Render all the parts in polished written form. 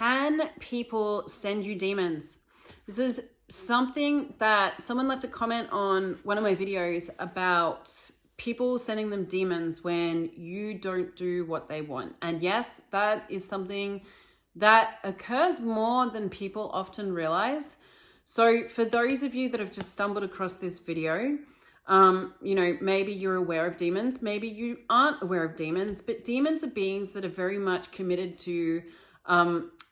can people send you demons? This is something that someone left a comment on one of my videos about people sending them demons when you don't do what they want. And yes, that is something that occurs more than people often realize. So for those of you that have just stumbled across this video, maybe you're aware of demons, maybe you aren't aware of demons, but demons are beings that are very much committed to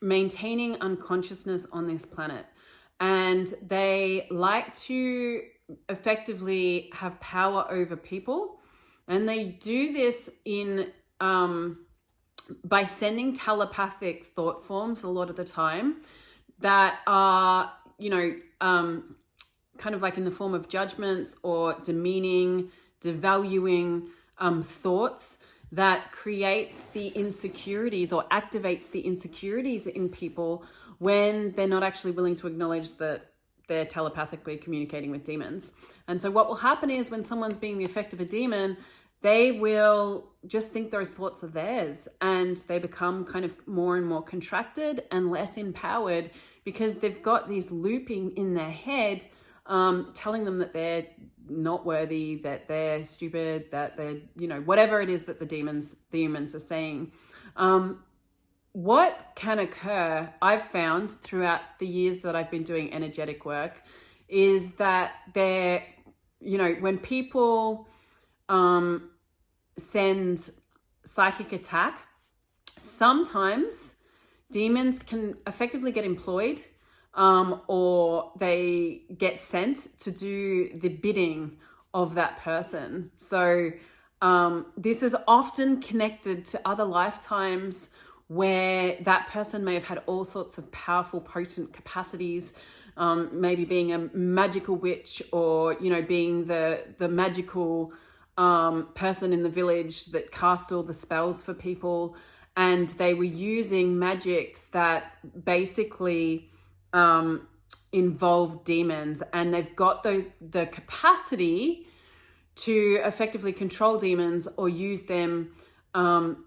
maintaining unconsciousness on this planet. And they like to effectively have power over people. And they do this by sending telepathic thought forms a lot of the time that are, kind of like in the form of judgments or demeaning, devaluing thoughts that creates the insecurities or activates the insecurities in people when they're not actually willing to acknowledge that they're telepathically communicating with demons. And so what will happen is when someone's being the effect of a demon, they will just think those thoughts are theirs, and they become kind of more and more contracted and less empowered because they've got these looping in their head telling them that they're not worthy, that they're stupid, that they're, whatever it is that the demons are saying. What can occur, I've found throughout the years that I've been doing energetic work, is that when people send psychic attack, sometimes demons can effectively get employed or they get sent to do the bidding of that person. So this is often connected to other lifetimes where that person may have had all sorts of powerful, potent capacities, maybe being a magical witch or, being the magical person in the village that cast all the spells for people. And they were using magics that basically involve demons, and they've got the capacity to effectively control demons or use them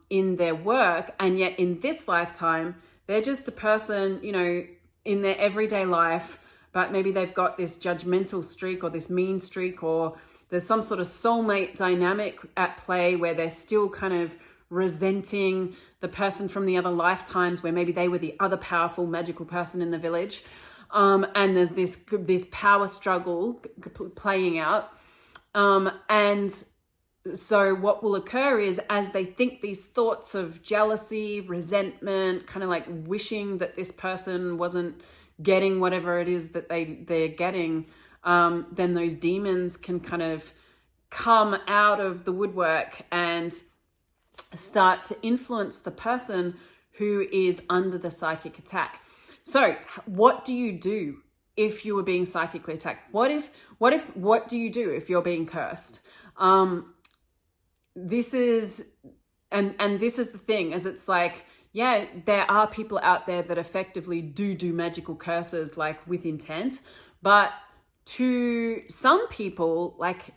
in their work. And yet in this lifetime, they're just a person, in their everyday life, but maybe they've got this judgmental streak or this mean streak, or there's some sort of soulmate dynamic at play where they're still kind of resenting the person from the other lifetimes where maybe they were the other powerful magical person in the village. And there's this power struggle playing out. And so what will occur is, as they think these thoughts of jealousy, resentment, kind of like wishing that this person wasn't getting whatever it is that they're getting, then those demons can kind of come out of the woodwork and start to influence the person who is under the psychic attack. So what do you do if you were being psychically attacked? What do you do if you're being cursed? This is the thing, is it's like, yeah, there are people out there that effectively do magical curses, like with intent, but to some people, like,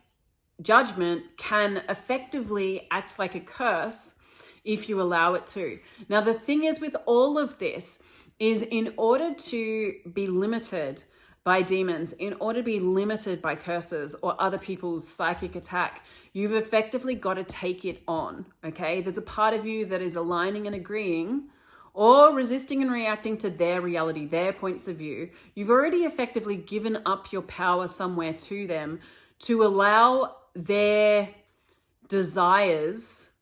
judgment can effectively act like a curse if you allow it to. Now, the thing is with all of this is, in order to be limited by demons, in order to be limited by curses or other people's psychic attack, you've effectively got to take it on, okay? There's a part of you that is aligning and agreeing or resisting and reacting to their reality, their points of view. You've already effectively given up your power somewhere to them to allow their desires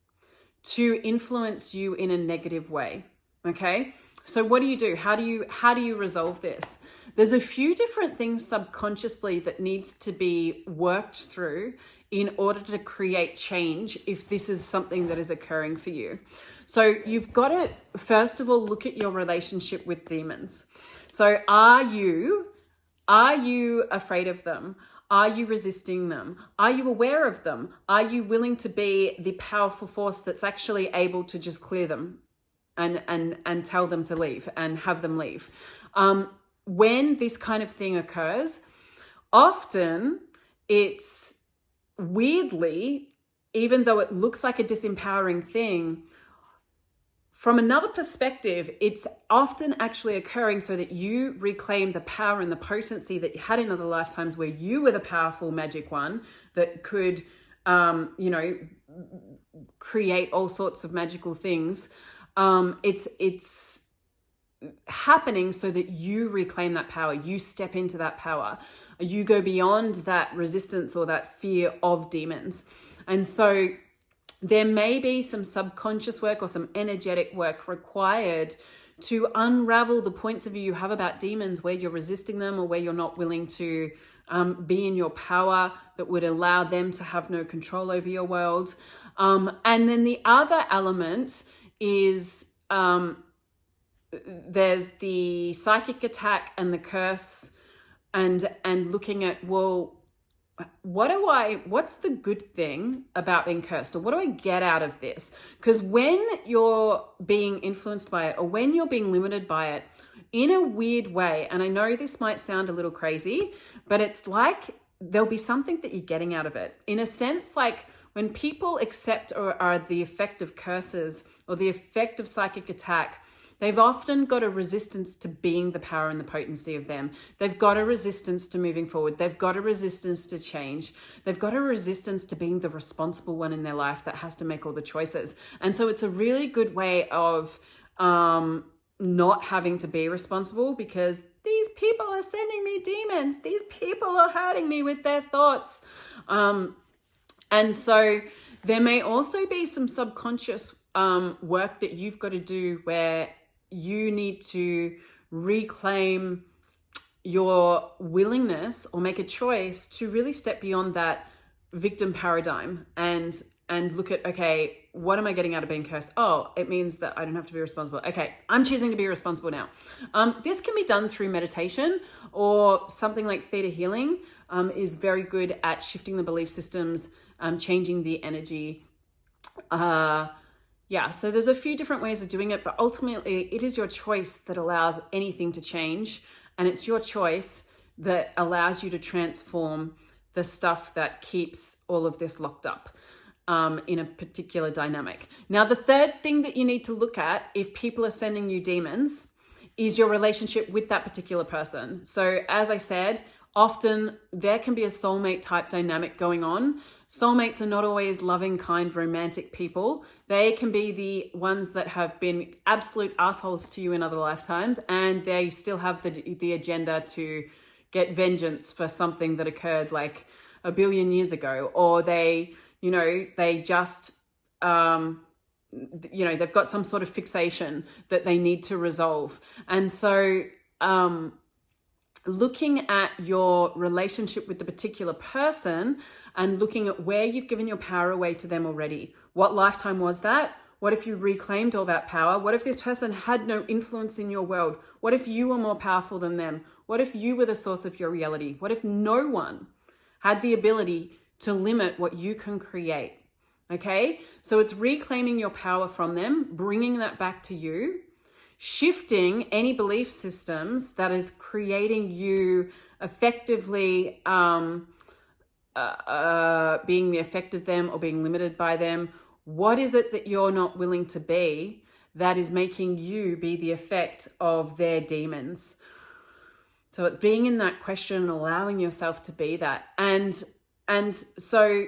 to influence you in a negative way, okay? So what do you do? How do you resolve this? There's a few different things subconsciously that needs to be worked through in order to create change if this is something that is occurring for you. So you've got to, first of all, look at your relationship with demons. So are you afraid of them? Are you resisting them? Are you aware of them? Are you willing to be the powerful force that's actually able to just clear them and tell them to leave and have them leave? When this kind of thing occurs, often it's weirdly, even though it looks like a disempowering thing, from another perspective, it's often actually occurring so that you reclaim the power and the potency that you had in other lifetimes, where you were the powerful magic one that could, create all sorts of magical things. It's happening so that you reclaim that power, you step into that power, you go beyond that resistance or that fear of demons. And so there may be some subconscious work or some energetic work required to unravel the points of view you have about demons, where you're resisting them or where you're not willing to be in your power that would allow them to have no control over your world. And then the other element is there's the psychic attack and the curse, and looking at, well, what's the good thing about being cursed, or what do I get out of this? Because when you're being influenced by it, or when you're being limited by it in a weird way, and I know this might sound a little crazy, but it's like there'll be something that you're getting out of it. In a sense, like when people accept or are the effect of curses or the effect of psychic attack, they've often got a resistance to being the power and the potency of them. They've got a resistance to moving forward. They've got a resistance to change. They've got a resistance to being the responsible one in their life that has to make all the choices. And so it's a really good way of not having to be responsible, because these people are sending me demons. These people are hurting me with their thoughts. And so there may also be some subconscious work that you've got to do, where you need to reclaim your willingness or make a choice to really step beyond that victim paradigm and look at, okay, what am I getting out of being cursed? Oh, it means that I don't have to be responsible. Okay, I'm choosing to be responsible now. This can be done through meditation, or something like theta healing is very good at shifting the belief systems, changing the energy. So there's a few different ways of doing it, but ultimately it is your choice that allows anything to change. And it's your choice that allows you to transform the stuff that keeps all of this locked up in a particular dynamic. Now, the third thing that you need to look at if people are sending you demons is your relationship with that particular person. So as I said, often there can be a soulmate type dynamic going on. Soulmates are not always loving, kind, romantic people. They can be the ones that have been absolute assholes to you in other lifetimes, and they still have the agenda to get vengeance for something that occurred like a billion years ago. Or they just, they've got some sort of fixation that they need to resolve. And so looking at your relationship with the particular person and looking at where you've given your power away to them already. What lifetime was that? What if you reclaimed all that power? What if this person had no influence in your world? What if you were more powerful than them? What if you were the source of your reality? What if no one had the ability to limit what you can create? Okay? So it's reclaiming your power from them, bringing that back to you, shifting any belief systems that is creating you effectively being the effect of them or being limited by them. What is it that you're not willing to be that is making you be the effect of their demons? So it's being in that question and allowing yourself to be that. And so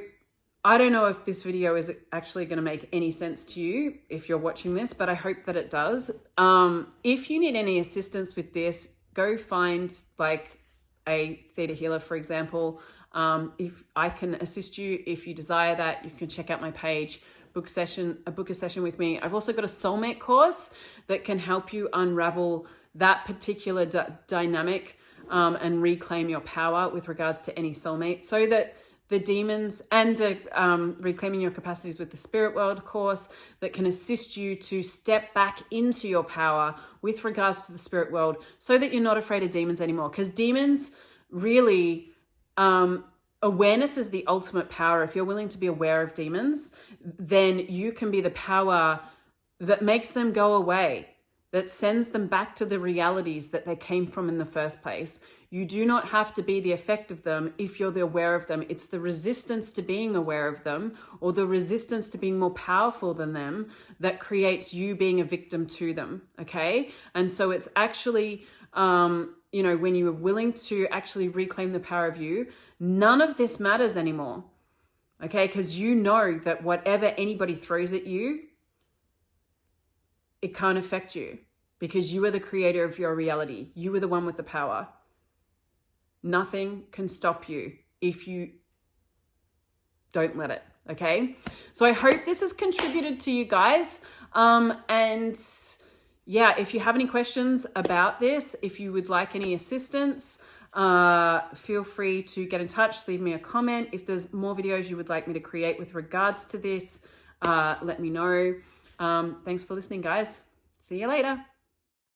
I don't know if this video is actually going to make any sense to you if you're watching this, but I hope that it does. If you need any assistance with this, go find like a theta healer, for example. If I can assist you, if you desire that, you can check out my page, book a session with me. I've also got a soulmate course that can help you unravel that particular dynamic and reclaim your power with regards to any soulmate, so that the demons, and reclaiming your capacities with the spirit world course that can assist you to step back into your power with regards to the spirit world, so that you're not afraid of demons anymore. Because demons really, awareness is the ultimate power. If you're willing to be aware of demons, then you can be the power that makes them go away, that sends them back to the realities that they came from in the first place. You do not have to be the effect of them if you're the aware of them. It's the resistance to being aware of them, or the resistance to being more powerful than them, that creates you being a victim to them, okay? And so it's actually, you know, when you are willing to actually reclaim the power of you, none of this matters anymore, okay? Because you know that whatever anybody throws at you, it can't affect you, because you are the creator of your reality. You are the one with the power. Nothing can stop you if you don't let it, okay? So I hope this has contributed to you guys. And yeah, if you have any questions about this, if you would like any assistance, feel free to get in touch, leave me a comment. If there's more videos you would like me to create with regards to this, let me know. Thanks for listening, guys. See you later.